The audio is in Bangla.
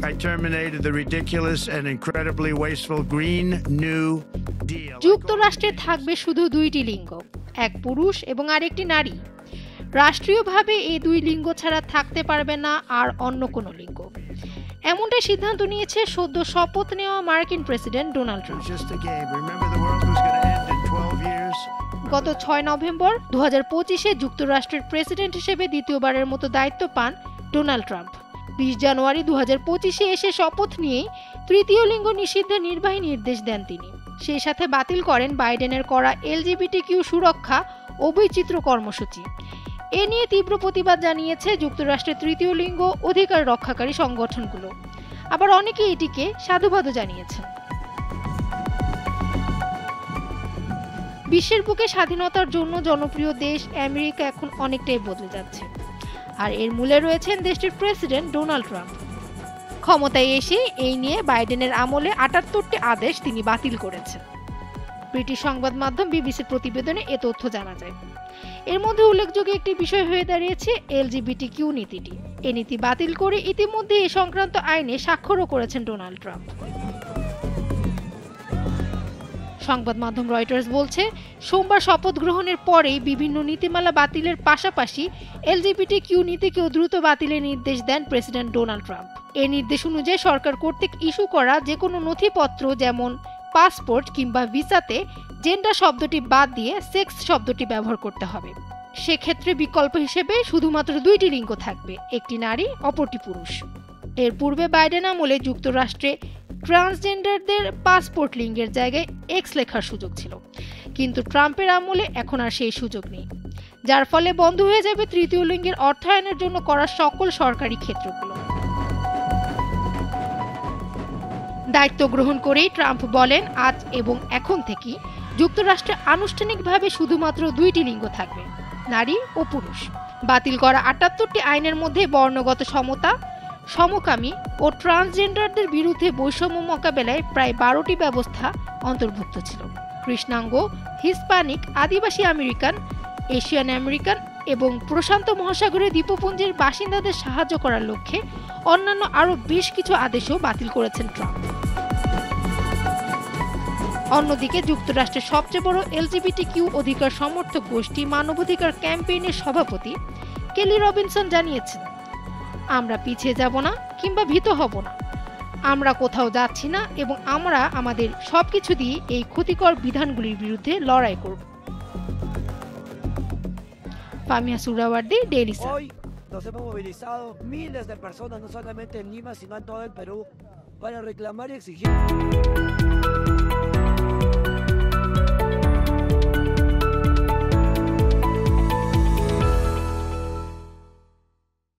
I terminated the ridiculous and incredibly wasteful Green New Deal. যুক্তরাষ্ট্রে থাকবে শুধু দুইটি লিঙ্গ, এক পুরুষ এবং আরেকটি নারী। রাষ্ট্রীয়ভাবে এই দুই লিঙ্গ ছাড়া থাকতে পারবে না আর অন্য কোনো লিঙ্গ। এমনটাই সিদ্ধান্ত নিয়েছে সদ্য শপথ নেওয়া মার্কিন প্রেসিডেন্ট ডোনাল্ড ট্রাম্প। গত 6 নভেম্বর 2025-এ যুক্তরাষ্ট্রের প্রেসিডেন্ট হিসেবে দ্বিতীয়বারের মতো দায়িত্ব পান ডোনাল্ড ট্রাম্প। 20 জানুয়ারি 2025-এ এসে শপথ নিয়েই তৃতীয় লিঙ্গ নিষিদ্ধের নির্বাহী নির্দেশ দেন তিনি। সেই সাথে বাতিল করেন বাইডেনের করা এলজিবিটিকিউ সুরক্ষা ও বৈচিত্র্য কর্মসূচি। এ নিয়ে তীব্র প্রতিবাদ জানিয়েছে যুক্তরাষ্ট্রের তৃতীয় লিঙ্গ অধিকার রক্ষাকারী সংগঠনগুলো। আবার অনেকে এটিকে সাধুবাদও জানিয়েছেন। বিশ্বের বুকে স্বাধীনতার জন্য জনপ্রিয় দেশ আমেরিকা এখন অনেকটাই বদলে যাচ্ছে, আর এর মূলে রয়েছেন দেশটির প্রেসিডেন্ট ডোনাল্ড ট্রাম্প। ক্ষমতায় এসে এই নিয়ে বাইডেনের আমলে 78টি আদেশ তিনি বাতিল করেছেন। ব্রিটিশ সংবাদ মাধ্যম বিবিসির প্রতিবেদনে এ তথ্য জানা যায়। এর মধ্যে উল্লেখযোগ্য একটি বিষয় হয়ে দাঁড়িয়েছে এলজিবিটিকিউ নীতিটি। এই নীতি বাতিল করে ইতিমধ্যে এ সংক্রান্ত আইনে স্বাক্ষরও করেছেন ডোনাল্ড ট্রাম্প। সংবাদ মাধ্যম রয়টার্স বলছে, সোমবার শপথ গ্রহণের পরেই বিভিন্ন নীতিমালা বাতিলের পাশাপাশি এলজিবিটিকিউ নীতিকেও দ্রুত বাতিলের নির্দেশ দেন প্রেসিডেন্ট ডোনাল্ড ট্রাম্প। এই নির্দেশ অনুযায়ী সরকার কর্তৃক ইস্যু করা যে কোনো নথিপত্র, যেমন পাসপোর্ট কিংবা ভিসাতে জেন্ডার শব্দটি বাদ দিয়ে সেক্স শব্দটি ব্যবহার করতে হবে। সেক্ষেত্রে বিকল্প হিসেবে শুধুমাত্র দুইটি লিঙ্গ থাকবে, একটি নারী, অপরটি পুরুষ। এর পূর্বে বাইডেন আমলে যুক্তরাষ্ট্রে ট্রান্সজেন্ডারদের পাসপোর্ট লিঙ্গের জায়গায় এক্স লেখার সুযোগ ছিল, কিন্তু ট্রাম্পের আমলে এখন আর সেই সুযোগ নেই, যার ফলে বন্ধ হয়ে যাবে তৃতীয় লিঙ্গের অর্থায়নের জন্য করা সকল সরকারি ক্ষেত্রগুলো। দায়িত্ব গ্রহণ করেই ট্রাম্প বলেন, আজ এবং এখন থেকে যুক্তরাষ্ট্রে আনুষ্ঠানিকভাবে শুধুমাত্র দুইটি লিঙ্গ থাকবে, নারী ও পুরুষ। বাতিল করা 78টি আইনের মধ্যে বর্ণগত সমতা, সমকামী ও ট্রান্সজেন্ডারদের বিরুদ্ধে বৈষম্য মোকাবেলায় প্রায় 12টি ব্যবস্থা অন্তর্ভুক্ত ছিল। কৃষ্ণাঙ্গ, হিস্পানিক, আদিবাসী আমেরিকান, এশিয়ান আমেরিকান এবং প্রশান্ত মহাসাগরের দ্বীপপুঞ্জের বাসিন্দাদের সাহায্য করার লক্ষ্যে অন্যান্য আরও বেশ কিছু আদেশও বাতিল করেছেন ট্রাম্প। অন্যদিকে যুক্তরাষ্ট্রের সবচেয়ে বড় এলজিবিটিকিউ অধিকার সমর্থক গোষ্ঠী মানবাধিকার ক্যাম্পেইনের সভাপতি কেলি রবিনসন জানিয়েছেন, আমরা পিছিয়ে যাব না কিংবা ভীত হব না। আমরা কোথাও যাচ্ছি না এবং আমরা আমাদের সবকিছু দিয়ে এই ক্ষতিকর বিধানগুলির বিরুদ্ধে লড়াই করব। ফামিয়া সুহরাওয়ার্দী, Daily Sun. Nos hemos movilizado miles de personas, no solamente en Lima, sino en todo el Perú, para reclamar y exigir